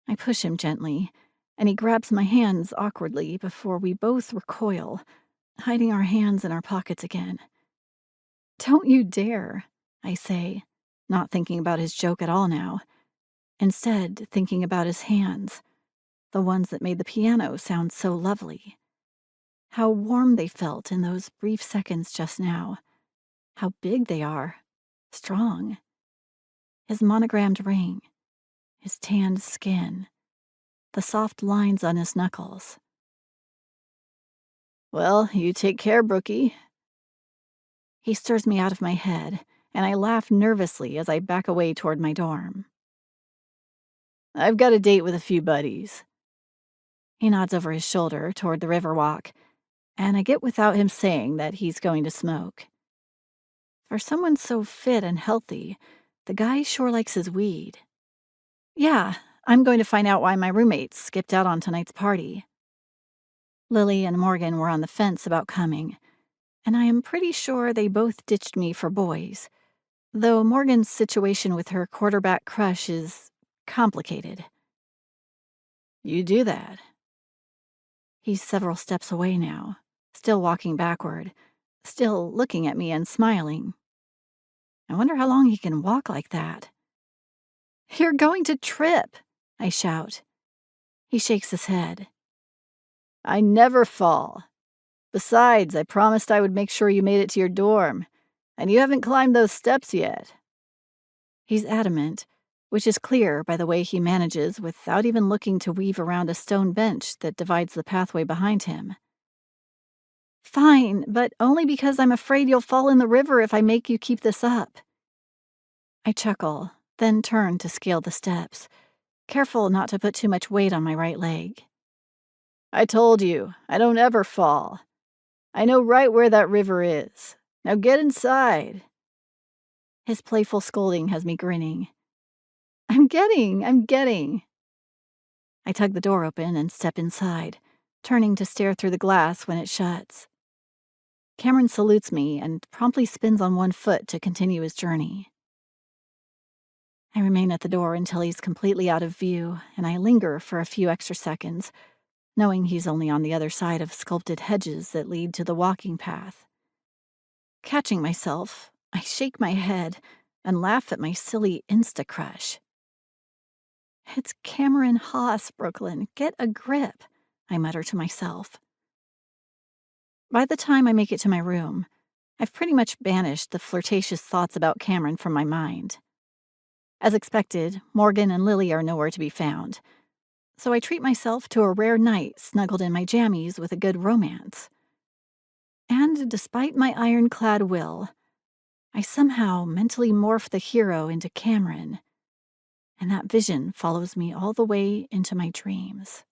I push him gently, and he grabs my hands awkwardly before we both recoil, hiding our hands in our pockets again. "Don't you dare," I say, not thinking about his joke at all now. Instead, thinking about his hands, the ones that made the piano sound so lovely. How warm they felt in those brief seconds just now. How big they are. Strong. His monogrammed ring. His tanned skin. The soft lines on his knuckles. "Well, you take care, Brookie." He stirs me out of my head, and I laugh nervously as I back away toward my dorm. "I've got a date with a few buddies." He nods over his shoulder toward the Riverwalk, and I get without him saying that he's going to smoke. For someone so fit and healthy, the guy sure likes his weed. Yeah, I'm going to find out why my roommates skipped out on tonight's party. Lily and Morgan were on the fence about coming, and I am pretty sure they both ditched me for boys, though Morgan's situation with her quarterback crush is complicated. "You do that." He's several steps away now, still walking backward, still looking at me and smiling. I wonder how long he can walk like that. "You're going to trip," I shout. He shakes his head. "I never fall. Besides, I promised I would make sure you made it to your dorm, and you haven't climbed those steps yet." He's adamant, which is clear by the way he manages without even looking to weave around a stone bench that divides the pathway behind him. "Fine, but only because I'm afraid you'll fall in the river if I make you keep this up." I chuckle, then turn to scale the steps, careful not to put too much weight on my right leg. "I told you, I don't ever fall. I know right where that river is. Now get inside." His playful scolding has me grinning. I'm getting." I tug the door open and step inside, turning to stare through the glass when it shuts. Cameron salutes me and promptly spins on one foot to continue his journey. I remain at the door until he's completely out of view, and I linger for a few extra seconds, knowing he's only on the other side of sculpted hedges that lead to the walking path. Catching myself, I shake my head and laugh at my silly insta-crush. "It's Cameron Haas, Brooklyn. Get a grip," I mutter to myself. By the time I make it to my room, I've pretty much banished the flirtatious thoughts about Cameron from my mind. As expected, Morgan and Lily are nowhere to be found, so I treat myself to a rare night snuggled in my jammies with a good romance. And despite my ironclad will, I somehow mentally morph the hero into Cameron, and that vision follows me all the way into my dreams.